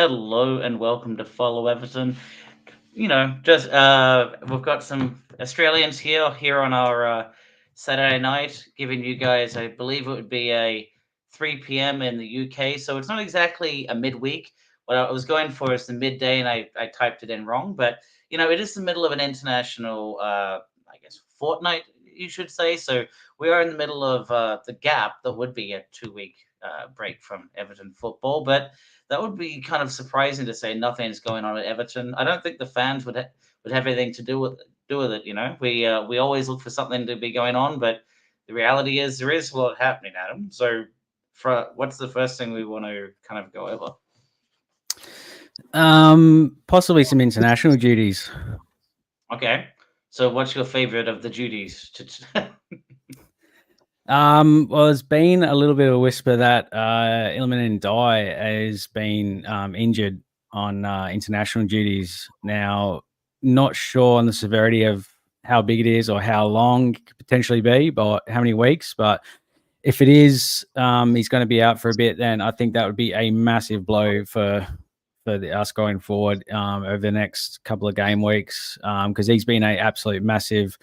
Hello and welcome to Follow Everton. Just we've got some Australians here on our Saturday night, giving you guys, I believe it would be a 3 p.m. in the UK. So it's not exactly a midweek. What I was going for is the midday, and I typed it in wrong. But it is the middle of an international, I guess, fortnight, you should say. So we are in the middle of the gap that would be a 2 week break from Everton football, but that would be kind of surprising to say nothing's going on at Everton. I don't think the fans would have anything to do with it. We always look for something to be going on, but the reality is there is a lot happening, Adam. So, what's the first thing we want to kind of go over? Possibly some international duties. Okay. So, what's your favorite of the duties? Well, there's been a little bit of a whisper that Iliman Ndiaye has been injured on international duties. Now, not sure on the severity of how big it is or how long it could potentially be, but how many weeks. But if it is, he's going to be out for a bit, then I think that would be a massive blow for us going forward over the next couple of game weeks, because he's been an absolute massive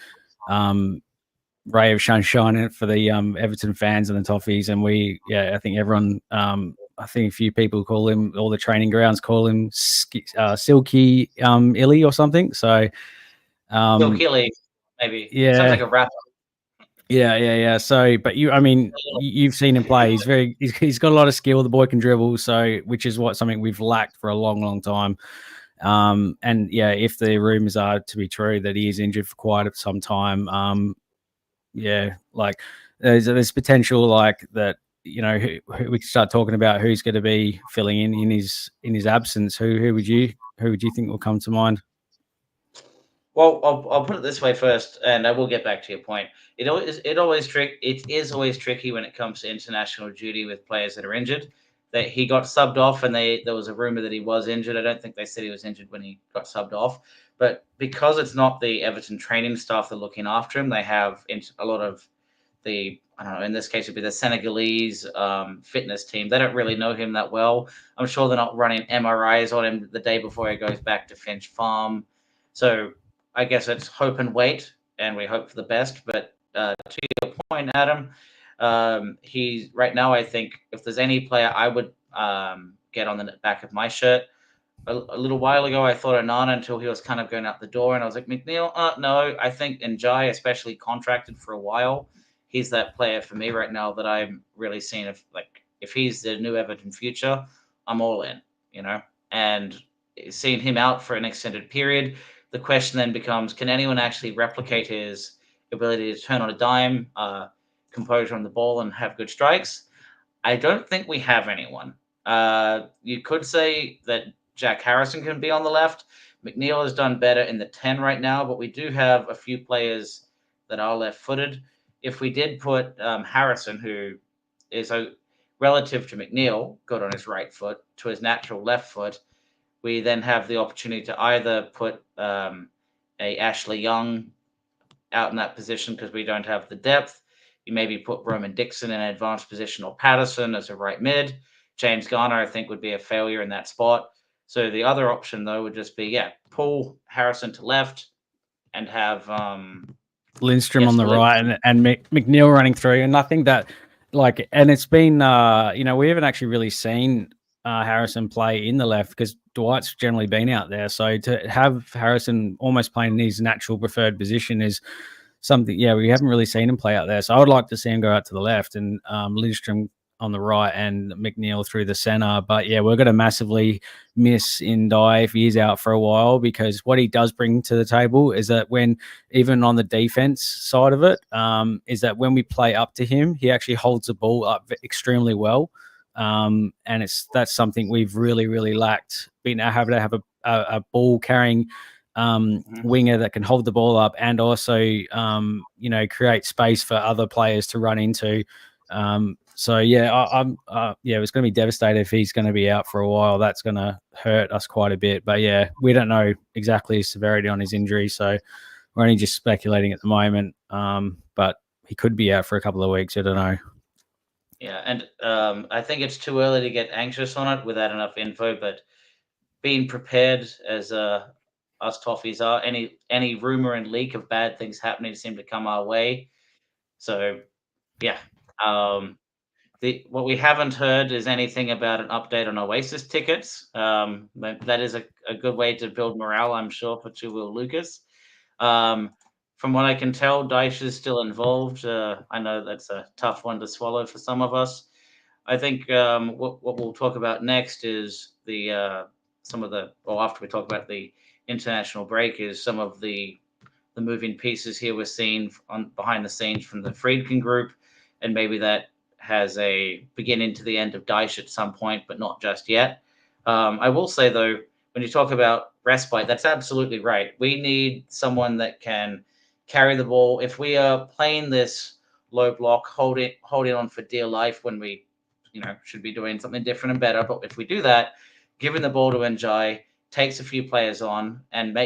ray of sunshine for the Everton fans and the Toffees, and I think everyone, I think a few people call him, all the training grounds call him Silky Illy or something. So Silky Illy, maybe. Yeah, sounds like a rapper. Yeah. So, but you've seen him play. He's got a lot of skill. The boy can dribble. So, which is something we've lacked for a long, long time. And yeah, if the rumors are to be true that he is injured for quite some time, like there's potential like that. Who we can start talking about who's going to be filling in his absence. Who would you think will come to mind? Well, I'll put it this way first, and I will get back to your point. It is always tricky when it comes to international duty with players that are injured. That he got subbed off, and there was a rumor that he was injured. I don't think they said he was injured when he got subbed off, but because it's not the Everton training staff that are looking after him, they have a lot of the, I don't know, in this case it'd be the Senegalese fitness team. They don't really know him that well. I'm sure they're not running MRIs on him the day before he goes back to Finch Farm. So I guess it's hope and wait, and we hope for the best. But to your point, Adam, he's right now. I think if there's any player I would get on the back of my shirt. A little while ago, I thought Onana until he was kind of going out the door, and I was like, McNeil, no. I think Njai, especially contracted for a while, he's that player for me right now that I'm really seeing. If he's the new Everton future, I'm all in. And seeing him out for an extended period, the question then becomes: can anyone actually replicate his ability to turn on a dime, composure on the ball, and have good strikes? I don't think we have anyone. You could say that Jack Harrison can be on the left. McNeil has done better in the 10 right now, but we do have a few players that are left-footed. If we did put Harrison, who is relative to McNeil, good on his right foot, to his natural left foot, we then have the opportunity to either put a Ashley Young out in that position because we don't have the depth. You maybe put Roman Dixon in an advanced position or Patterson as a right mid. James Garner, I think, would be a failure in that spot. So the other option, though, would just be, pull Harrison to left and have Lindstrom on the right and McNeil running through. And I think that, and it's been, we haven't actually really seen Harrison play in the left because Dwight's generally been out there. So to have Harrison almost playing in his natural preferred position is something, we haven't really seen him play out there. So I would like to see him go out to the left and Lindstrom on the right and McNeil through the center. But we're going to massively miss Ndiaye if he is out for a while, because what he does bring to the table is that when, even on the defense side of it, is that when we play up to him, he actually holds the ball up extremely well. And that's something we've really, really lacked, being able to have a ball carrying winger that can hold the ball up and also, create space for other players to run into. So I'm it's going to be devastated if he's going to be out for a while. That's going to hurt us quite a bit. But we don't know exactly his severity on his injury, so we're only just speculating at the moment. But he could be out for a couple of weeks. I don't know. Yeah, and I think it's too early to get anxious on it without enough info. But being prepared as us Toffees are. Any rumor and leak of bad things happening seem to come our way. So yeah. What we haven't heard is anything about an update on Oasis tickets. That is a good way to build morale, I'm sure, for Two Will Lucas. From what I can tell, Daesh is still involved. I know that's a tough one to swallow for some of us. I think what we'll talk about next is after we talk about the international break, is some of the moving pieces here we're seeing behind the scenes from the Friedkin Group, and maybe that has a beginning to the end of Daesh at some point, but not just yet. I will say, though, when you talk about respite, that's absolutely right. We need someone that can carry the ball. If we are playing this low block, holding on for dear life when we, should be doing something different and better. But if we do that, giving the ball to Njai, takes a few players on and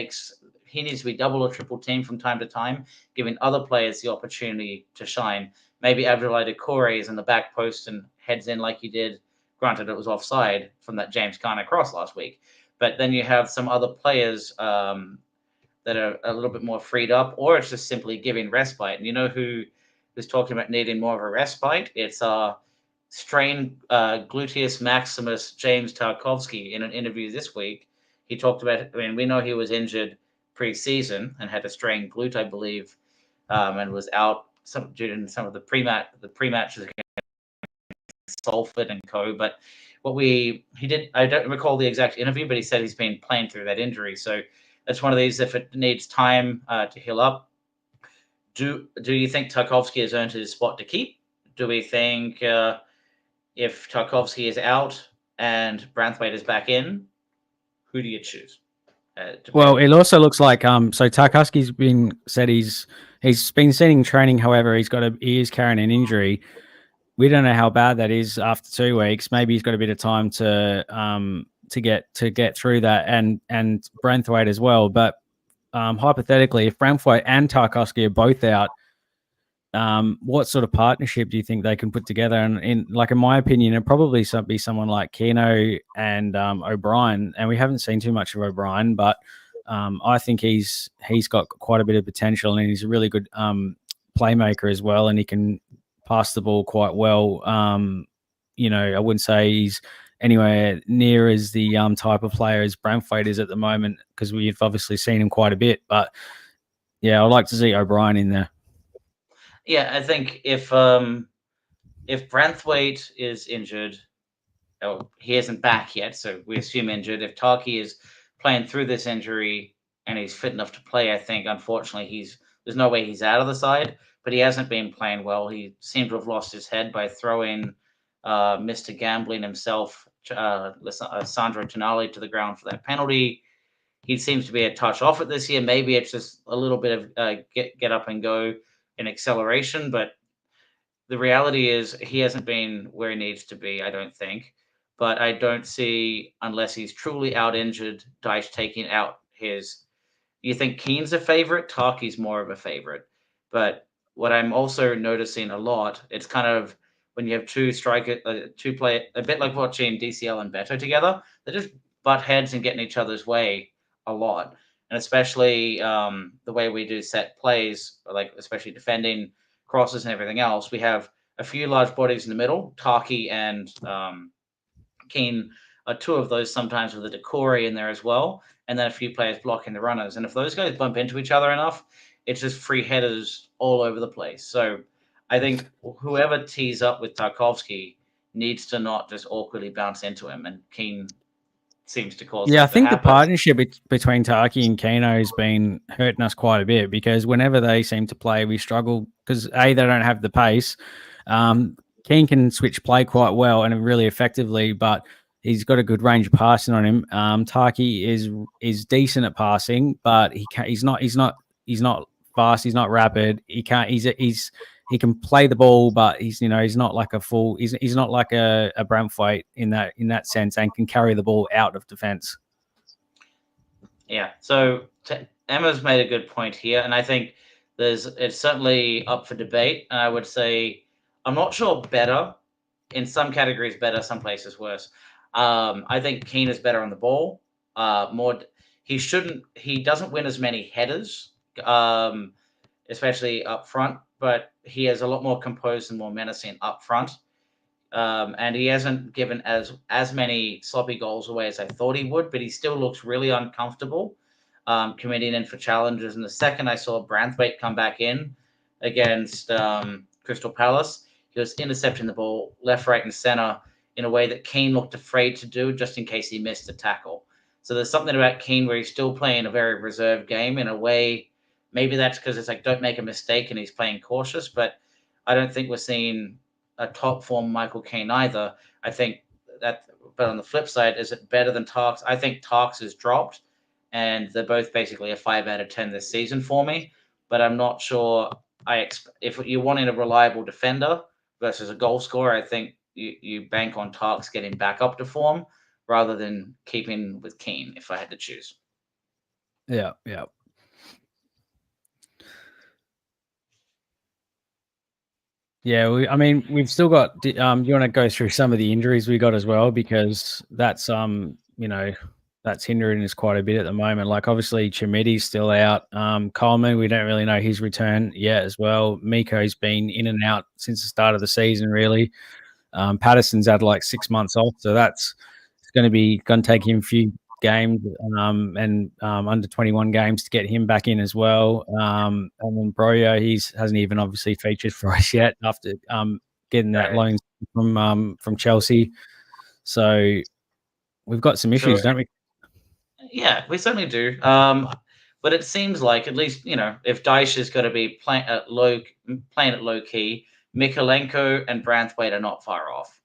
he needs to be double or triple team from time to time, giving other players the opportunity to shine. Maybe Abdoulaye Doucouré is in the back post and heads in like he did. Granted, it was offside from that James Garner cross last week. But then you have some other players that are a little bit more freed up, or it's just simply giving respite. And you know who is talking about needing more of a respite? It's strained gluteus maximus James Tarkovsky in an interview this week. He talked about, we know he was injured pre-season and had a strained glute, I believe, and was out due to some of the pre-matches against Salford and co. But he did, I don't recall the exact interview, but he said he's been playing through that injury. So that's one of these, if it needs time to heal up. Do you think Tarkovsky has earned his spot to keep? Do we think if Tarkovsky is out and Branthwaite is back in, who do you choose? Well, it also looks like so Tarkovsky's said he's been seen in training. However, he is carrying an injury. We don't know how bad that is after 2 weeks. Maybe he's got a bit of time to get through that, and Branthwaite as well. But hypothetically, if Branthwaite and Tarkovsky are both out, what sort of partnership do you think they can put together? And in my opinion, it'd probably be someone like Keno and O'Brien. And we haven't seen too much of O'Brien, but I think he's got quite a bit of potential, and he's a really good playmaker as well, and he can pass the ball quite well. I wouldn't say he's anywhere near as the type of player as Branthwaite is at the moment, because we've obviously seen him quite a bit. But yeah, I'd like to see O'Brien in there. Yeah, I think if Branthwaite is injured, he isn't back yet, so we assume injured. If Tarky is playing through this injury and he's fit enough to play, I think unfortunately there's no way he's out of the side. But he hasn't been playing well. He seemed to have lost his head by throwing Mr. Gambling himself, Sandro Tonali, to the ground for that penalty. He seems to be a touch off it this year. Maybe it's just a little bit of get up and go in acceleration, but the reality is he hasn't been where he needs to be, I don't think. But I don't see, unless he's truly out injured, Dyche taking out his. You think Keane's a favorite? Tarky's more of a favorite. But what I'm also noticing a lot, it's kind of when you have two play a bit like watching DCL and Beto together. They just butt heads and get in each other's way a lot, and especially the way we do set plays, like especially defending crosses and everything else. We have a few large bodies in the middle. Tarky and Keane are two of those, sometimes with a Doucouré in there as well, and then a few players blocking the runners. And if those guys bump into each other enough, it's just free headers all over the place. So I think whoever tees up with Tarkovsky needs to not just awkwardly bounce into him, and Keane seems to cause. Yeah, I think the partnership between Tarky and Keno has been hurting us quite a bit, because whenever they seem to play, we struggle because they don't have the pace. Keane can switch play quite well and really effectively, but he's got a good range of passing on him. Tarky is decent at passing, but he's not fast. He's not rapid. He can play the ball, but he's not like a full. He's not like a Branthwaite in that sense, and can carry the ball out of defense. Yeah. So Emma's made a good point here, and I think it's certainly up for debate. And I would say I'm not sure better. In some categories better, some places worse. I think Keane is better on the ball. more. He doesn't win as many headers, especially up front, but he is a lot more composed and more menacing up front. And he hasn't given as many sloppy goals away as I thought he would, but he still looks really uncomfortable committing in for challenges. And the second I saw Branthwaite come back in against Crystal Palace, he was intercepting the ball left, right, and center in a way that Keane looked afraid to do, just in case he missed a tackle. So there's something about Keane where he's still playing a very reserved game in a way. Maybe that's because it's like, don't make a mistake, and he's playing cautious. But I don't think we're seeing a top form Michael Keane either. I think that, but on the flip side, is it better than Tarks? I think Tarks has dropped, and they're both basically a 5 out of 10 this season for me. But I'm not sure. If you're wanting a reliable defender versus a goal scorer, I think you bank on Tarks getting back up to form rather than keeping with Keane. If I had to choose. Yeah. Yeah, we've still got. You want to go through some of the injuries we got as well, because that's that's hindering us quite a bit at the moment. Like, obviously Chimidi's still out. Coleman, we don't really know his return yet as well. Miko's been in and out since the start of the season, really. Patterson's had like 6 months off, so it's going to take him a few games and under 21 games to get him back in as well. And then Broyo, he hasn't even obviously featured for us yet after getting that loan from Chelsea. So we've got some issues, don't we? Yeah, we certainly do. But it seems like, at least, if Dyche is going to be playing at low key, Mikolenko and Branthwaite are not far off.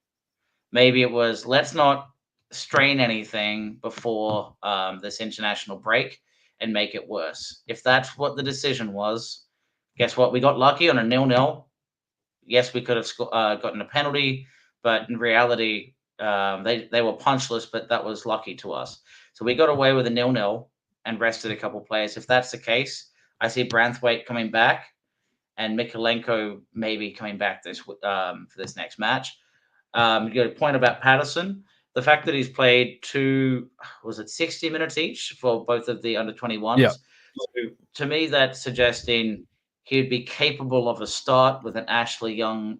Maybe it was, let's not strain anything before this international break and make it worse. If that's what the decision was, guess what? We got lucky on a 0-0. Yes, we could have gotten a penalty, but in reality, they were punchless, but that was lucky to us. So we got away with a 0-0 and rested a couple players. If that's the case, I see Branthwaite coming back and Mikolenko maybe coming back for this next match. You got a point about Patterson. The fact that he's played 60 minutes each for both of the under 21s. Yeah. So to me, that's suggesting he'd be capable of a start with an Ashley Young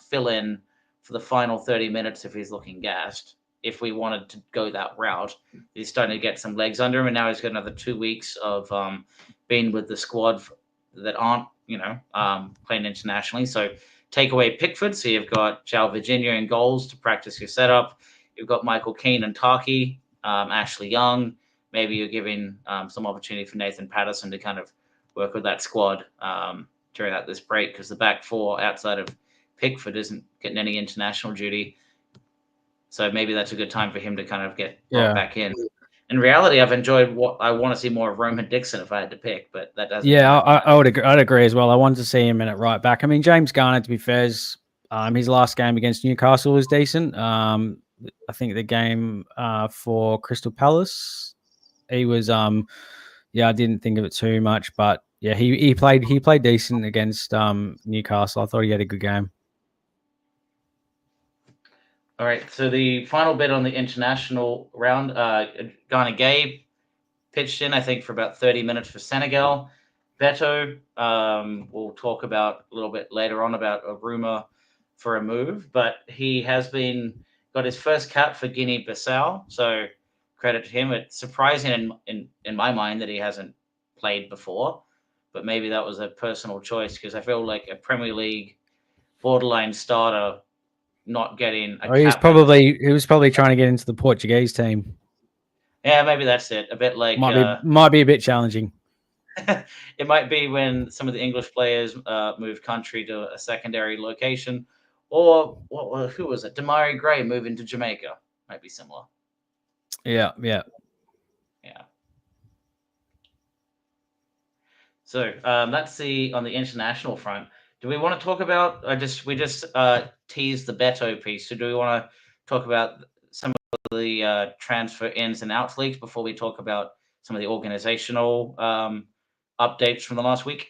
fill-in for the final 30 minutes if he's looking gassed. If we wanted to go that route, he's starting to get some legs under him, and now he's got another 2 weeks of being with the squad that aren't, playing internationally. So take away Pickford, so you've got João Virginia in goals to practice your setup. You've got Michael Keane and Tarky, Ashley Young. Maybe you're giving some opportunity for Nathan Patterson to kind of work with that squad during this break, because the back four outside of Pickford isn't getting any international duty. So maybe that's a good time for him to kind of get brought back in. In reality, I've enjoyed I want to see more of Roman Dixon if I had to pick, but that doesn't. Yeah, I would agree. I'd agree as well. I wanted to see him in at right back. I mean, James Garner, to be fair, his last game against Newcastle was decent. I think the game for Crystal Palace, he was I didn't think of it too much, but yeah, he played decent against Newcastle. I thought he had a good game. All right, so the final bit on the international round, Ghana Gabe pitched in, I think, for about 30 minutes for Senegal. Beto, we'll talk about a little bit later on about a rumor for a move, but he has got his first cap for Guinea-Bissau, so credit to him. It's surprising in my mind that he hasn't played before, but maybe that was a personal choice, because I feel like a Premier League borderline starter not getting a cap. He was probably trying to get into the Portuguese team. Yeah, maybe that's it. A bit like might be a bit challenging. It might be when some of the English players move country to a secondary location, or who was it? Damari Gray moving to Jamaica might be similar. Yeah. So that's on the international front. Do we want to talk about? We just teased the Beto piece. So do we want to talk about some of the transfer ins and outs leaks before we talk about some of the organizational updates from the last week?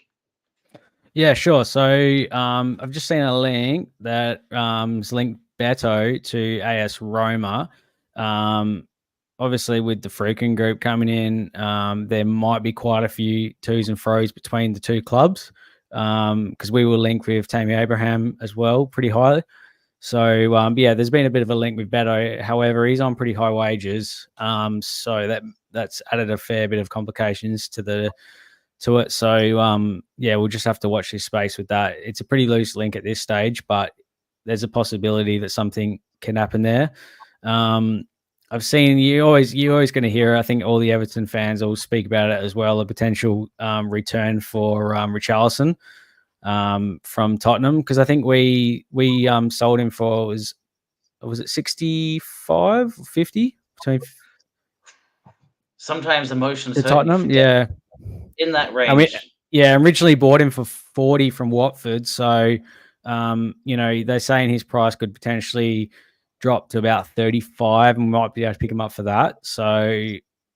Yeah, sure. So I've just seen a link that linked Beto to AS Roma. obviously with the Friedkin Group coming in, there might be quite a few twos and fro's between the two clubs, because we were linked with Tammy Abraham as well pretty highly. So yeah, there's been a bit of a link with Beto. However, he's on pretty high wages, so that's added a fair bit of complications to it. So yeah, we'll just have to watch this space with that. It's a pretty loose link at this stage, but there's a possibility that something can happen there. I've seen you're always going to hear. I think all the Everton fans will speak about it as well. A potential return for Richarlison from Tottenham, because I think we sold him for was it 65, 50 between Sometimes emotions to hurt. Tottenham, yeah, In that range. Originally bought him for 40 from Watford, so they're saying his price could potentially drop to about 35, and we might be able to pick him up for that. So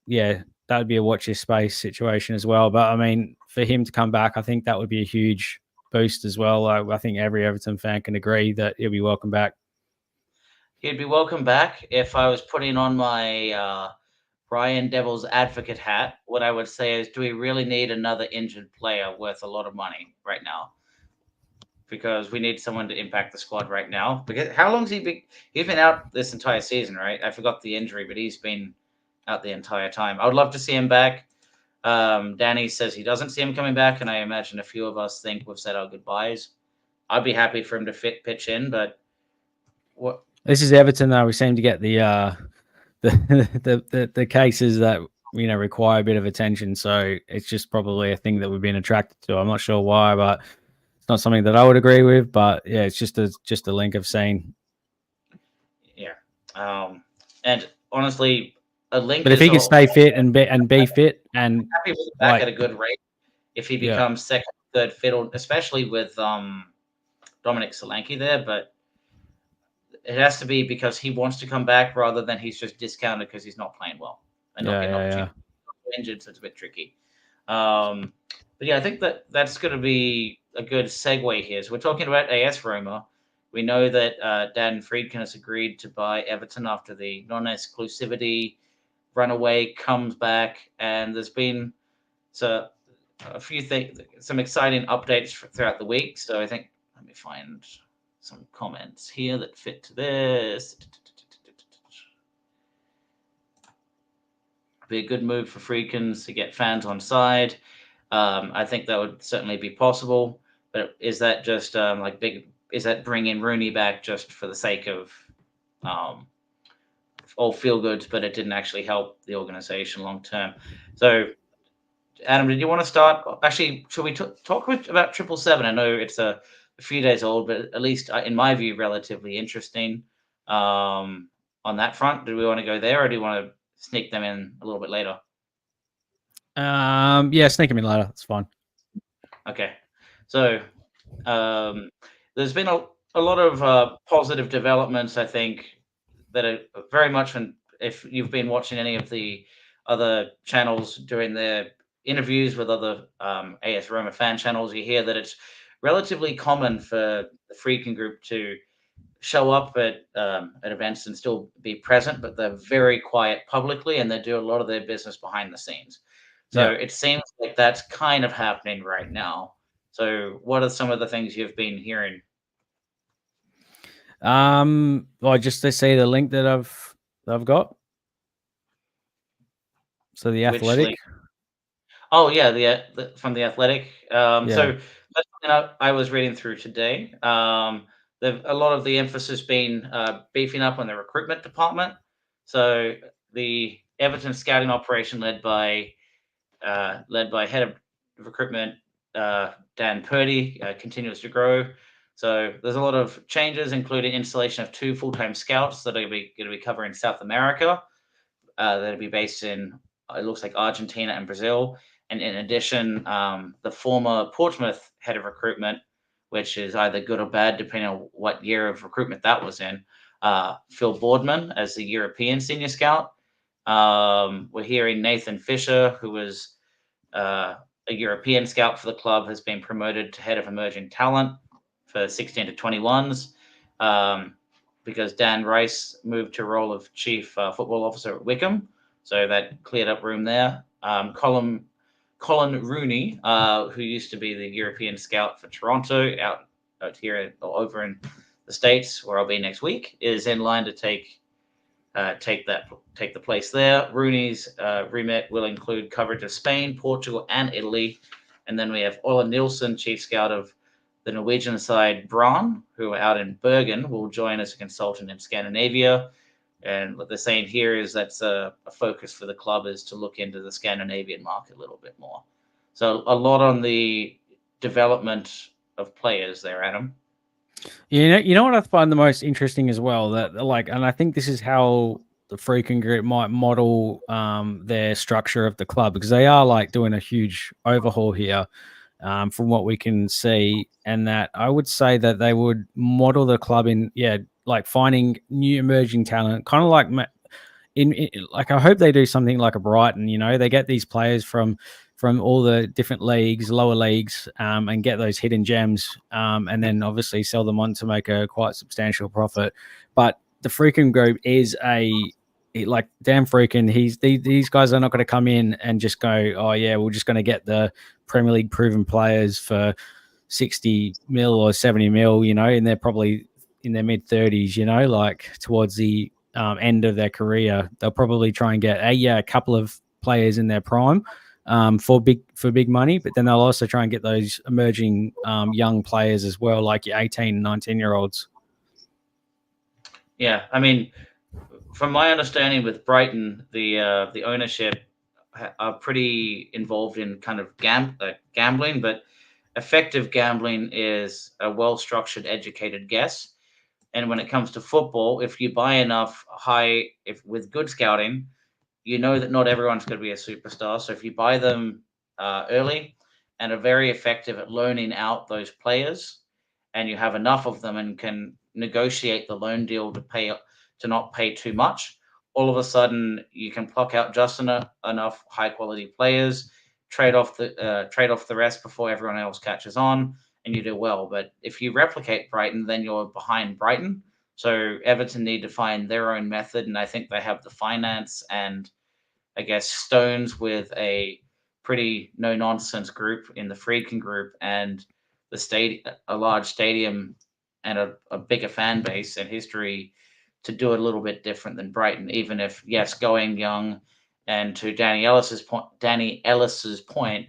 yeah, that would be a watch this space situation as well. But I mean, for him to come back, I think that would be a huge boost as well. I think every Everton fan can agree that he'll be welcome back. He'd be welcome back. If I was putting on my Brian Devil's advocate hat, what I would say is, do we really need another injured player worth a lot of money right now? Because we need someone to impact the squad right now. Because how long's he been? He's been out this entire season, right? I forgot the injury, but he's been out the entire time. I would love to see him back. Danny says he doesn't see him coming back, and I imagine a few of us think we've said our goodbyes. I'd be happy for him to pitch in, but what? This is Everton, though. We seem to get the cases that require a bit of attention. So it's just probably a thing that we've been attracted to. I'm not sure why, but it's not something that I would agree with. But yeah, it's just a link I've seen. Yeah, and honestly, a link. But if he can stay fit and be fit, and happy with him back at a good rate, if he becomes second, third fiddle, especially with Dominic Solanke there, but it has to be because he wants to come back rather than he's just discounted because he's not playing well and not getting opportunity. Injured, so it's a bit tricky. But yeah, I think that's going to be a good segue here. So we're talking about AS Roma. We know that Dan Friedkin has agreed to buy Everton after the non-exclusivity runaway comes back, and there's been a few things, some exciting updates throughout the week. So I think, let me find some comments here that fit to this. Be a good move for Friedkins to get fans on side. I think that would certainly be possible. But is that just is that bringing Rooney back just for the sake of all feel goods, but it didn't actually help the organization long term? So, Adam, did you want to start? Actually, should we talk about 777? I know it's a few days old, but at least in my view, relatively interesting on that front. Do we want to go there, or do you want to sneak them in a little bit later? Yeah, sneak them in later. That's fine. Okay. So there's been a lot of positive developments, I think, that are very much if you've been watching any of the other channels during their interviews with other AS Roma fan channels, you hear that it's relatively common for the Friedkin Group to show up at events and still be present, but they're very quiet publicly, and they do a lot of their business behind the scenes. So it seems like that's kind of happening right now. So what are some of the things you've been hearing? Well, just to see the link that I've got. So the Athletic. Oh yeah, the from the Athletic. So that's something I was reading through today. A lot of the emphasis been beefing up on the recruitment department. So the Everton scouting operation led by head of recruitment Dan Purdy continues to grow. So there's a lot of changes, including installation of 2 full-time scouts that are going to be covering South America. That'll be based in, it looks like, Argentina and Brazil. And in addition, the former Portsmouth head of recruitment, which is either good or bad, depending on what year of recruitment that was in, Phil Boardman as the European senior scout. We're hearing Nathan Fisher, who was a European scout for the club, has been promoted to head of emerging talent for 16 to 21s. because Dan Rice moved to a role of chief football officer at Wickham, so that cleared up room there. Colin Rooney, who used to be the European scout for Toronto, out here over in the States, where I'll be next week, is in line to take the place there. Rooney's remit will include coverage of Spain, Portugal, and Italy, and then we have Ola Nilsson, chief scout of the Norwegian side Brann, who are out in Bergen, will join as a consultant in Scandinavia. And what they're saying here is that's a focus for the club is to look into the Scandinavian market a little bit more. So a lot on the development of players there, Adam. You know what I find the most interesting as well, that and I think this is how the Friedkin Group might model their structure of the club, because they are like doing a huge overhaul here, from what we can see, and that I would say that they would model the club in like finding new emerging talent, kind of like like I hope they do something like a Brighton. They get these players from all the different leagues, lower leagues, and get those hidden gems, and then obviously sell them on to make a quite substantial profit. But the Friedkin Group is like Dan Friedkin. These guys are not going to come in and just go, oh yeah, we're just going to get the Premier League proven players for 60 mil or 70 mil, and they're probably in their mid 30s, like towards the end of their career. They'll probably try and get a couple of players in their prime, for big money, but then they'll also try and get those emerging young players as well, like your 18 and 19-year-olds. Yeah, I mean, from my understanding with Brighton, the ownership are pretty involved in kind of gambling, but effective gambling is a well-structured, educated guess. And when it comes to football, if you buy enough with good scouting, you know that not everyone's going to be a superstar. So if you buy them early and are very effective at loaning out those players, and you have enough of them and can negotiate the loan deal to not pay too much, all of a sudden you can pluck out just enough high quality players, trade off the rest before everyone else catches on, and you do well. But if you replicate Brighton, then you're behind Brighton. So Everton need to find their own method, and I think they have the finance and I guess stones with a pretty no nonsense group in the Friedkin Group and a large stadium and a bigger fan base and history to do it a little bit different than Brighton. Even if yes, going young, and to Danny Ellis's point,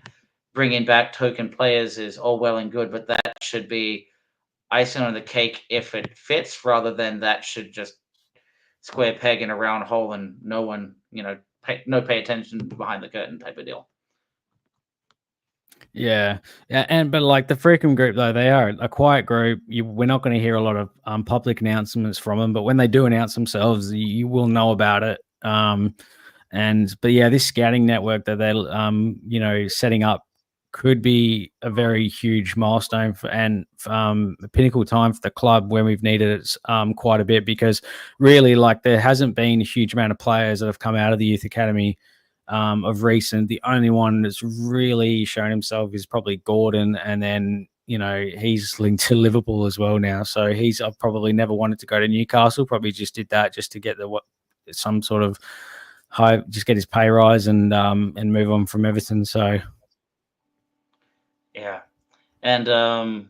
bringing back token players is all well and good, but that should be icing on the cake if it fits, rather than that should just square peg in a round hole and no one, pay attention behind the curtain type of deal. Yeah, but like the Friedkin Group, though, they are a quiet group. We're not going to hear a lot of public announcements from them, but when they do announce themselves, you will know about it. But yeah, this scouting network that they're setting up could be a very huge milestone and a pinnacle time for the club when we've needed it quite a bit, because really, like, there hasn't been a huge amount of players that have come out of the youth academy of recent. The only one that's really shown himself is probably Gordon, and then he's linked to Liverpool as well now. So I've probably never wanted to go to Newcastle. Probably just did that just to get some sort of just get his pay rise and move on from Everton. So yeah, and do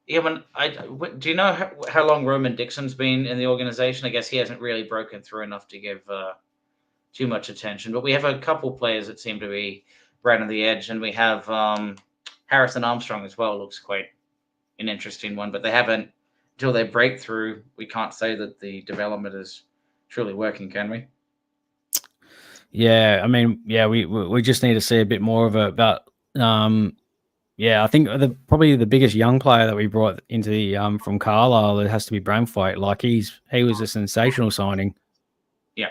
you know how long Roman Dixon's been in the organization? I guess he hasn't really broken through enough to give too much attention, but we have a couple players that seem to be right on the edge, and we have Harrison Armstrong as well. Looks quite an interesting one, but they haven't, until they break through, we can't say that the development is truly working, can we? Yeah, I mean, yeah, we just need to see a bit more of it. But I think probably the biggest young player that we brought into the from Carlisle, it has to be Braithwaite. Like he was a sensational signing. Yeah,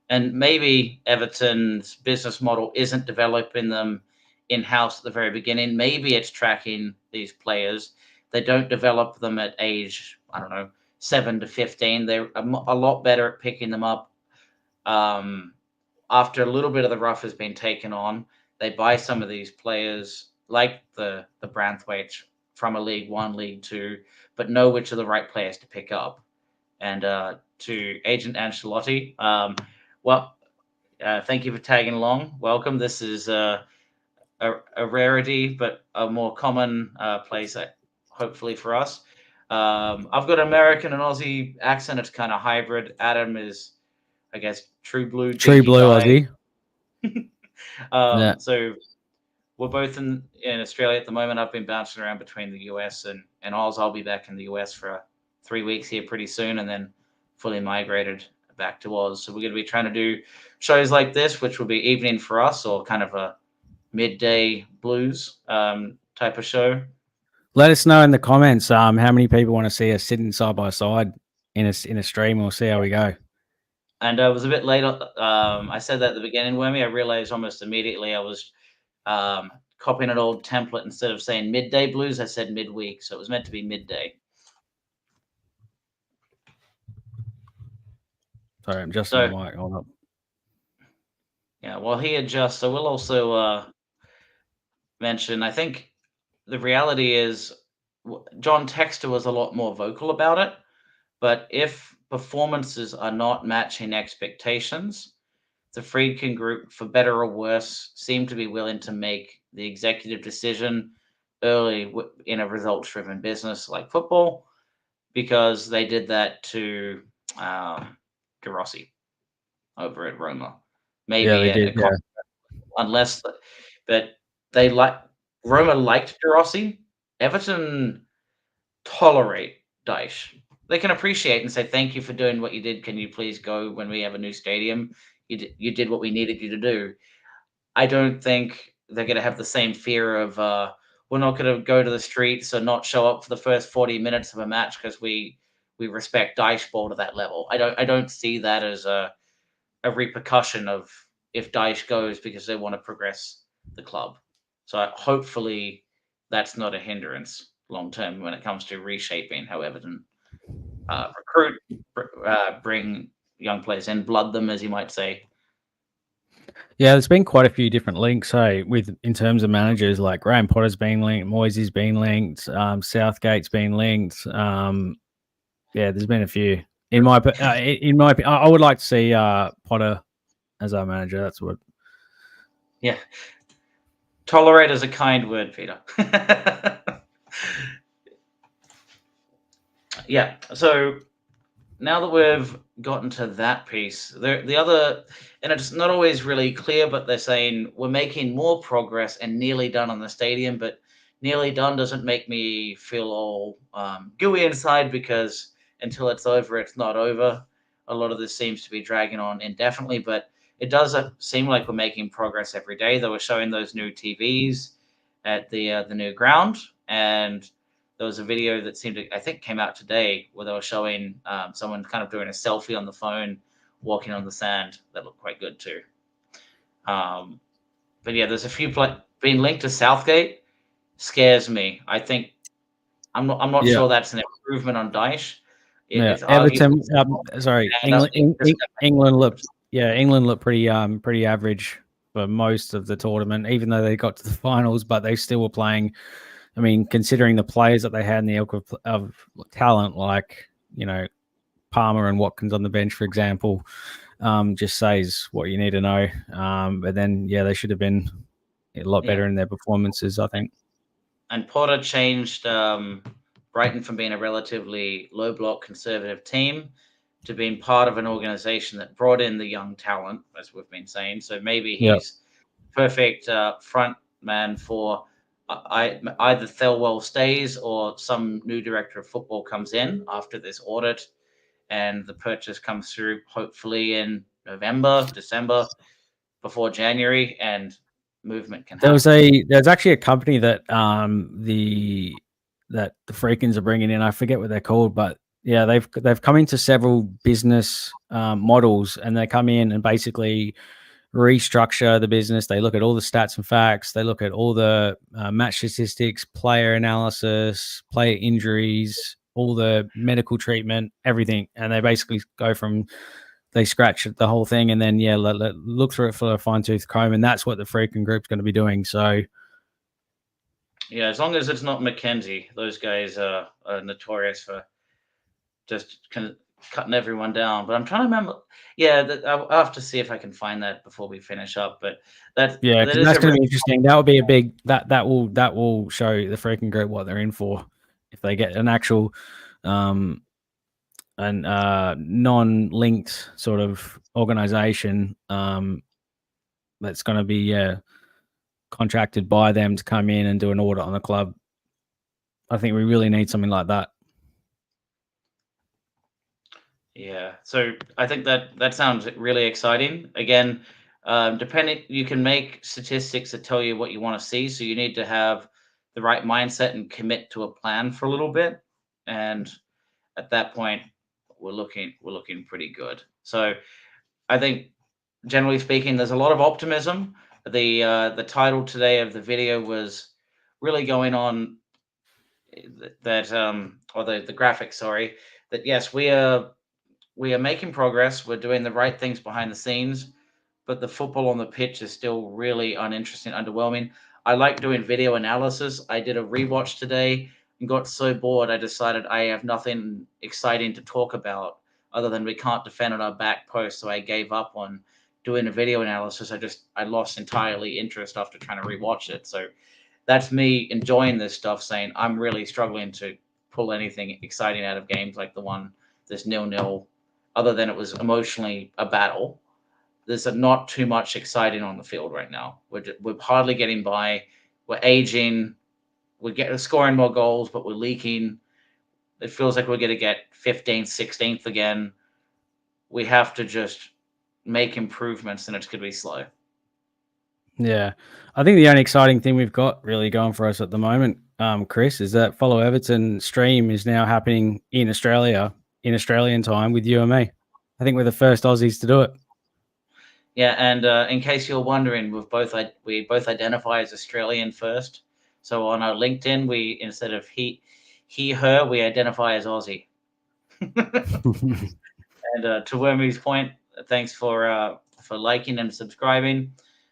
and maybe Everton's business model isn't developing them in-house at the very beginning. Maybe it's tracking these players. They don't develop them at age, I don't know, 7 to 15. They're a lot better at picking them up after a little bit of the rough has been taken on. They buy some of these players like the Braithwaite from a League One, League Two, but know which are the right players to pick up. and to Agent Ancelotti. Thank you for tagging along. Welcome. This is a rarity, but a more common place, hopefully for us. I've got American and Aussie accent. It's kind of hybrid. Adam is, I guess, true blue guy. Aussie. Yeah. So we're both in Australia at the moment. I've been bouncing around between the US and Oz. I'll be back in the US for 3 weeks here pretty soon, and then fully migrated back to Oz. So we're going to be trying to do shows like this, which will be evening for us, or kind of a midday blues type of show. Let us know in the comments how many people want to see us sitting side by side in a stream. We'll see how we go. And I was a bit late. I said that at the beginning, Wormy. I realized almost immediately I was copying an old template. Instead of saying midday blues, I said midweek. So it was meant to be midday. Sorry, I'm just on the mic. Hold up. Yeah, while he adjusts, so we'll also mention, I think the reality is John Textor was a lot more vocal about it. But if performances are not matching expectations, the Friedkin Group, for better or worse, seem to be willing to make the executive decision early in a results-driven business like football, because they did that to De Rossi over at Roma. Maybe yeah, they did. Unless, but they Roma liked De Rossi. Everton tolerate Dyche. They can appreciate and say, thank you for doing what you did. Can you please go when we have a new stadium? You did what we needed you to do. I don't think they're going to have the same fear of we're not going to go to the streets or not show up for the first 40 minutes of a match because we respect Dyche ball to that level. I don't see that as a repercussion of if Dyche goes because they want to progress the club. So hopefully that's not a hindrance long term when it comes to reshaping how Everton recruit, bring young players in, blood them, as you might say. Yeah, there's been quite a few different links, in terms of managers. Like Graham Potter's been linked, Moisey's been linked, Southgate's been linked. There's been a few. In my opinion, I would like to see Potter as our manager. That's what. Yeah, tolerate is a kind word, Peter. Yeah, so now that we've gotten to that piece, the other, and it's not always really clear, but they're saying we're making more progress and nearly done on the stadium, but nearly done doesn't make me feel all gooey inside, because until it's over, it's not over. A lot of this seems to be dragging on indefinitely, but it does seem like we're making progress every day. They were showing those new TVs at the new ground, and there was a video that I think came out today, where they were showing someone kind of doing a selfie on the phone, walking on the sand. That looked quite good too. But yeah, there's a few being linked to Southgate scares me. I think I'm not sure that's an improvement on Dyche. Everton. England looked. Yeah, England looked pretty average for most of the tournament, even though they got to the finals, but they still were playing. I mean, considering the players that they had in the ilk of talent, like, Palmer and Watkins on the bench, for example, just says what you need to know. But then, they should have been a lot better in their performances, I think. And Potter changed Brighton from being a relatively low block conservative team to being part of an organization that brought in the young talent, as we've been saying. So maybe he's perfect front man for either Thelwell stays or some new director of football comes in after this audit and the purchase comes through, hopefully in November, December, before January, and movement can happen. There's actually a company that the Friedkins are bringing in. I forget what they're called, but yeah, they've come into several business models, and they come in and basically restructure the business. They look at all the stats and facts. They look at all the match statistics, player analysis, player injuries, all the medical treatment, everything. And they basically they scratch the whole thing, and then look through it for a fine tooth comb. And that's what the Friedkin Group's going to be doing. So yeah, as long as it's not McKenzie, those guys are notorious for just cutting everyone down. But I'm trying to remember. Yeah, I'll have to see if I can find that before we finish up. But that because is that's a going to be interesting. That will be a big that will show the Friedkin Group what they're in for if they get an actual non-linked sort of organization that's going to be contracted by them to come in and do an audit on the club. I think we really need something like that. Yeah, so I think that sounds really exciting. Again, depending, you can make statistics that tell you what you want to see. So you need to have the right mindset and commit to a plan for a little bit. And at that point, we're looking pretty good. So I think, generally speaking, there's a lot of optimism. The title today of the video was really going on that or the graphic, sorry, that yes, we are making progress. We're doing the right things behind the scenes, but the football on the pitch is still really uninteresting, underwhelming. I like doing video analysis. I did a rewatch today and got so bored, I decided I have nothing exciting to talk about other than we can't defend on our back post. So I gave up on doing a video analysis. I lost entirely interest after trying to rewatch it. So that's me enjoying this stuff, saying I'm really struggling to pull anything exciting out of games like the one, this 0-0, other than it was emotionally a battle. There's not too much exciting on the field right now. We're hardly getting by. We're aging. We're scoring more goals, but we're leaking. It feels like we're going to get 15th, 16th again. We have to just make improvements, and it's going to be slow. Yeah, I think the only exciting thing we've got really going for us at the moment, Chris, is that Follow Everton stream is now happening in Australia in Australian time with you and me. I think we're the first Aussies to do it. Yeah, and in case you're wondering, we both identify as Australian first. So on our LinkedIn, we instead of he, her, we identify as Aussie. And to Wormy's point, thanks for liking and subscribing.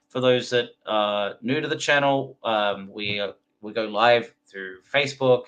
For those that are new to the channel, we go live through Facebook,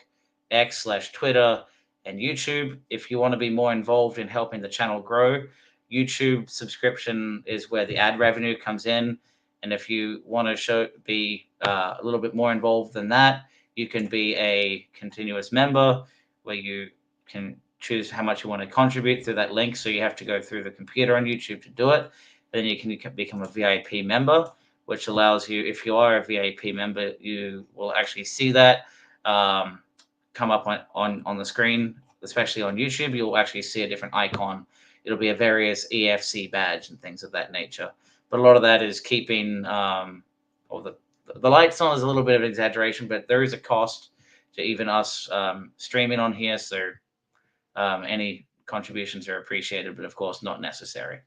X/Twitter, and YouTube. If you want to be more involved in helping the channel grow, YouTube subscription is where the ad revenue comes in. And if you want to be a little bit more involved than that, you can be a continuous member where you can choose how much you want to contribute through that link. So you have to go through the computer on YouTube to do it. Then you can become a VIP member, which allows you, if you are a VIP member, you will actually see that come up on the screen, especially on YouTube. You'll actually see a different icon. It'll be a various EFC badge and things of that nature. But a lot of that is keeping, or the lights on is a little bit of an exaggeration, but there is a cost to even us streaming on here. So any contributions are appreciated, but of course not necessary.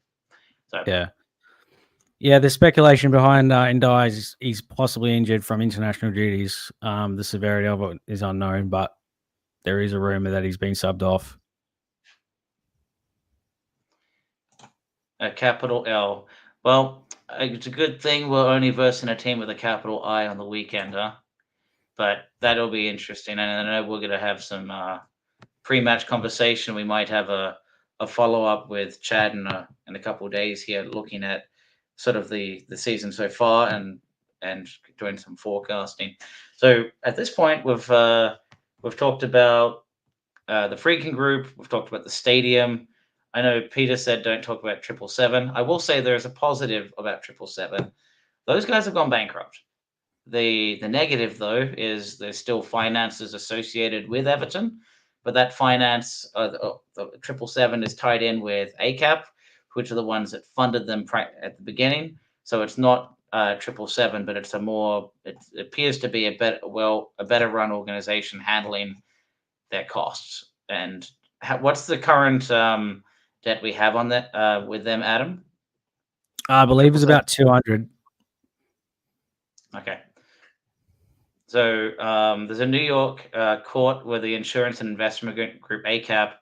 So yeah. The speculation behind Ndai is he's possibly injured from international duties. The severity of it is unknown, but there is a rumor that he's been subbed off. A capital L. Well, it's a good thing we're only versing a team with a capital I on the weekend, huh? But that'll be interesting. And I know we're going to have some pre-match conversation. We might have a follow-up with Chad in a couple of days here, looking at sort of the season so far and doing some forecasting. So at this point, we've talked about the Friedkin Group. We've talked about the stadium. I know Peter said don't talk about 777. I will say there is a positive about 777. Those guys have gone bankrupt. The negative, though, is there's still finances associated with Everton, but that finance, the 777 is tied in with ACAP, which are the ones that funded them at the beginning. So it's not 777, but it's it appears to be a better run organization handling their costs. And what's the current debt we have on that with them, Adam? I believe it's about 200. Okay. So there's a New York court where the insurance and investment group ACAP,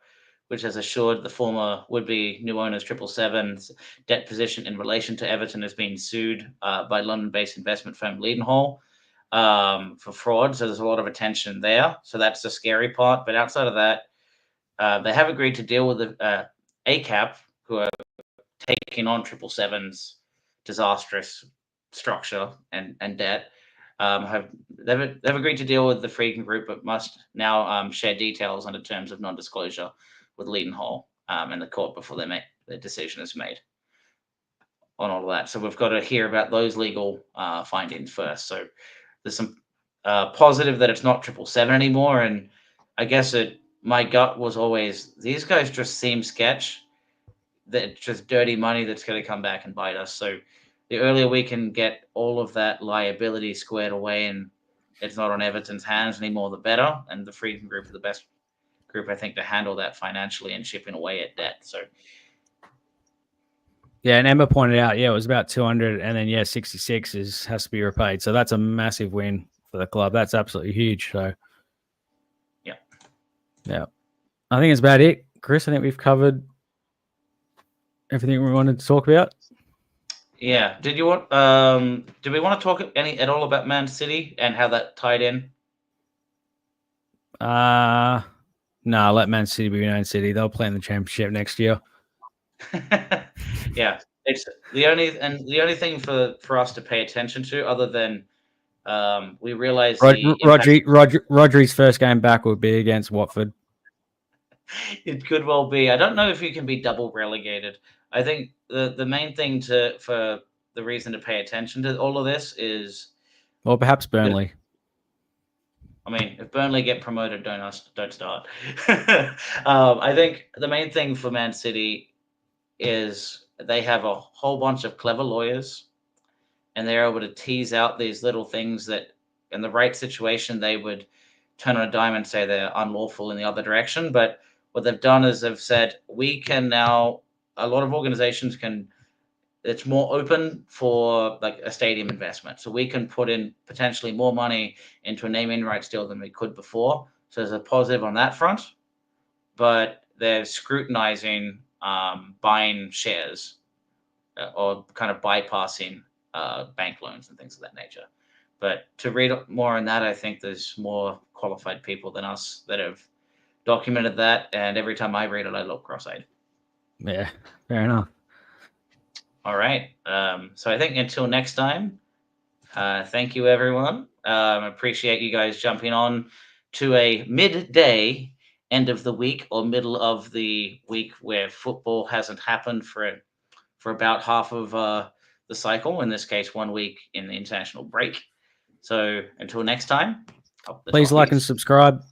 which has assured the former would-be new owners 777's debt position in relation to Everton, has been sued by London-based investment firm Leadenhall for fraud. So there's a lot of attention there. So that's the scary part. But outside of that, They have agreed to deal with the ACAP, who are taking on 777's disastrous structure and debt. They've agreed to deal with the Friedkin Group, but must now share details under terms of non-disclosure with Leadenhall and the court before their decision is made on all of that. So we've got to hear about those legal findings first. So there's some positive that it's not 777 anymore, and I guess my gut was always these guys just seem sketch. That it's just dirty money that's going to come back and bite us. So the earlier we can get all of that liability squared away and it's not on Everton's hands anymore, the better. And the Friedkin Group are the best group, I think, to handle that financially and chipping away at debt. So yeah, and Emma pointed out, it was about 200, and then 66 has to be repaid. So that's a massive win for the club. That's absolutely huge. So yeah, I think it's about it, Chris. I think we've covered everything we wanted to talk about. Yeah. Did we want to talk at all about Man City and how that tied in? No, let Man City be Man City. They'll play in the championship next year. Yeah. It's the only thing for us to pay attention to, other than we realize Rodri's first game back will be against Watford. It could well be. I don't know if you can be double relegated. I think the main thing for the reason to pay attention to all of this is, well, perhaps Burnley. I mean, if Burnley get promoted, don't start. I think the main thing for Man City is they have a whole bunch of clever lawyers, and they're able to tease out these little things that, in the right situation, they would turn on a dime and say they're unlawful in the other direction. But what they've done is they've said, we can now, a lot of organizations can, it's more open for like a stadium investment. So we can put in potentially more money into a naming rights deal than we could before. So there's a positive on that front, but they're scrutinizing buying shares or kind of bypassing bank loans and things of that nature. But to read more on that, I think there's more qualified people than us that have documented that. And every time I read it, I look cross-eyed. Yeah, fair enough. All right. So I think until next time, thank you, everyone. Appreciate you guys jumping on to a midday end of the week or middle of the week where football hasn't happened for about half of the cycle. In this case, 1 week in the international break. So until next time, please like and subscribe.